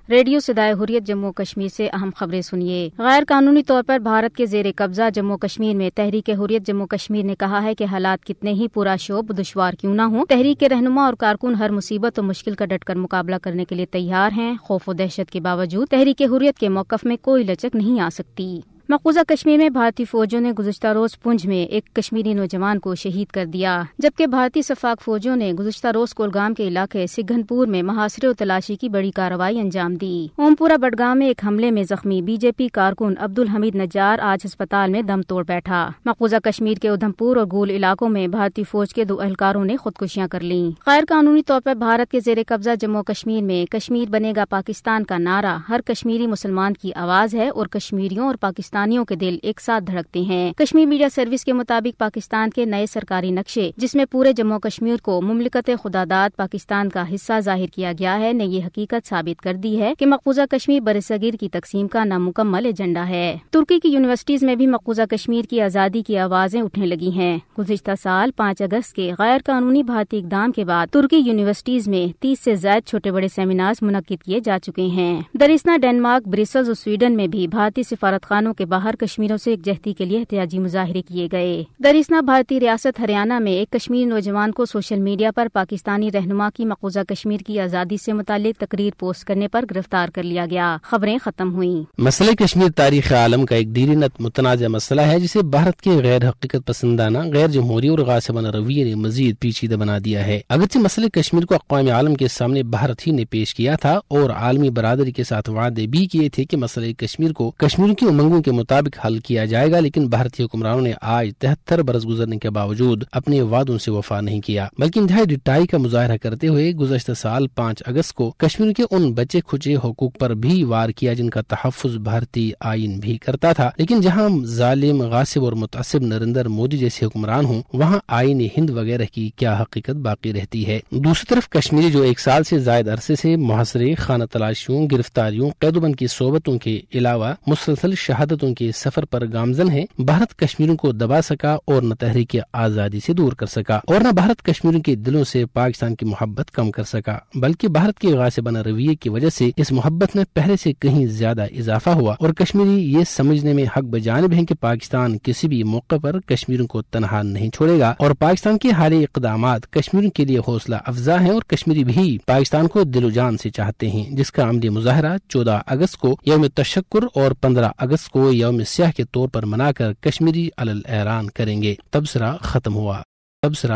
Radio صدائے حریت جموں کشمیر سے اہم خبریں سنیے۔ غیر قانونی طور پر بھارت کے زیر قبضہ جموں کشمیر میں تحریک حریت جموں کشمیر نے کہا ہے کہ حالات کتنے ہی پرشوب دشوار کیوں نہ ہوں، تحریک کے رہنما اور کارکن ہر مصیبت و مشکل کا ڈٹ کر مقابلہ کرنے کے لیے تیار ہیں۔ خوف و دہشت کے باوجود تحریک حریت کے موقف میں کوئی لچک نہیں آ سکتی۔ مقبوضہ کشمیر میں بھارتی فوجوں نے گزشتہ روز پونچھ میں ایک کشمیری نوجوان کو شہید کر دیا، جبکہ بھارتی شفاق فوجوں نے گزشتہ روز کولگام کے علاقے سگھن پور میں محاصرے و تلاشی کی بڑی کارروائی انجام دی۔ اوم پورہ بڈگام میں ایک حملے میں زخمی بی جے پی کارکن عبدالحمید نجار آج ہسپتال میں دم توڑ بیٹھا۔ مقبوضہ کشمیر کے ادھم پور اور گول علاقوں میں بھارتی فوج کے 2 اہلکاروں نے خودکشیاں کر لیں۔ غیر قانونی طور پر بھارت کے زیر قبضہ جموں کشمیر میں کشمیر بنے گا پاکستان کا نعرہ ہر کشمیری مسلمان کی آواز ہے اور کشمیریوں اور پاکستانیوں کے دل ایک ساتھ دھڑکتے ہیں۔ کشمیر میڈیا سروس کے مطابق پاکستان کے نئے سرکاری نقشے، جس میں پورے جموں کشمیر کو مملکت خداداد پاکستان کا حصہ ظاہر کیا گیا ہے، نے یہ حقیقت ثابت کر دی ہے کہ مقبوضہ کشمیر برصغیر کی تقسیم کا نامکمل ایجنڈا ہے۔ ترکی کی یونیورسٹیز میں بھی مقبوضہ کشمیر کی آزادی کی آوازیں اٹھنے لگی ہیں۔ گزشتہ سال 5 اگست کے غیر قانونی بھارتی اقدام کے بعد ترکی یونیورسٹیز میں 30 سے زائد چھوٹے بڑے سیمینارز منعقد کیے جا چکے ہیں۔ درسنا ڈنمارک، برسلز اور سویڈن میں بھی بھارتی سفارت خانوں کے باہر کشمیریوں سے یکجہتی کے لیے احتجاجی مظاہرے کیے گئے۔ درسنا بھارتی ریاست ہریانہ میں ایک کشمیری نوجوان کو سوشل میڈیا پر پاکستانی رہنما کی مقبوضہ کشمیر کی آزادی سے متعلق تقریر پوسٹ کرنے پر گرفتار کر لیا گیا۔ خبریں ختم ہوئیں۔ مسئلہ کشمیر تاریخ عالم کا ایک دیرینت متنازع مسئلہ ہے، جسے بھارت کے غیر حقیقت پسندانہ، غیر جمہوری اور غاصبانہ رویے نے مزید پیچیدہ بنا دیا ہے۔ اگرچہ مسئلہ کشمیر کو اقوام عالم کے سامنے بھارت ہی نے پیش کیا تھا اور عالمی برادری کے ساتھ وعدے بھی کیے تھے کہ مسئلہ کشمیر کو کشمیریوں کی امنگوں کے مطابق حل کیا جائے گا، لیکن بھارتی حکمرانوں نے آج 73 برس گزرنے کے باوجود اپنے وعدوں سے وفا نہیں کیا، بلکہ انتہائی ڈٹائی کا مظاہرہ کرتے ہوئے گزشتہ سال 5 اگست کو کشمیر کے ان بچے کھچے حقوق پر بھی وار کیا جن کا تحفظ بھارتی آئین بھی کرتا تھا۔ لیکن جہاں ظالم، غاصب اور متعصب نریندر مودی جیسے حکمران ہوں، وہاں آئین ہند وغیرہ کی کیا حقیقت باقی رہتی ہے۔ دوسری طرف کشمیری جو 1 سال سے زائد عرصے سے محاصرے، خانہ تلاشیوں، گرفتاریوں، قید و بند کی صحبتوں کے علاوہ مسلسل شہادتوں کے سفر پر گامزن ہے، بھارت کشمیریوں کو دبا سکا اور نہ تحریک آزادی سے دور کر سکا، اور نہ بھارت کشمیریوں کے دلوں سے پاکستان کی محبت کم کر سکا، بلکہ بھارت کے غاصبانہ رویے کی وجہ سے اس محبت میں پہلے سے کہیں زیادہ اضافہ ہوا، اور کشمیری یہ سمجھنے میں حق بجانب ہیں کہ پاکستان کسی بھی موقع پر کشمیریوں کو تنہا نہیں چھوڑے گا، اور پاکستان کے حالیہ اقدامات کشمیریوں کے لیے حوصلہ افزا ہیں، اور کشمیری بھی پاکستان کو دل و جان سے چاہتے ہیں، جس کا عملی مظاہرہ 14 اگست کو یوم تشکر اور 15 اگست کو یوم سیاہ کے طور پر منا کر کشمیری علل اعلان کریں گے۔ تبصرہ ختم ہوا۔ تبصرہ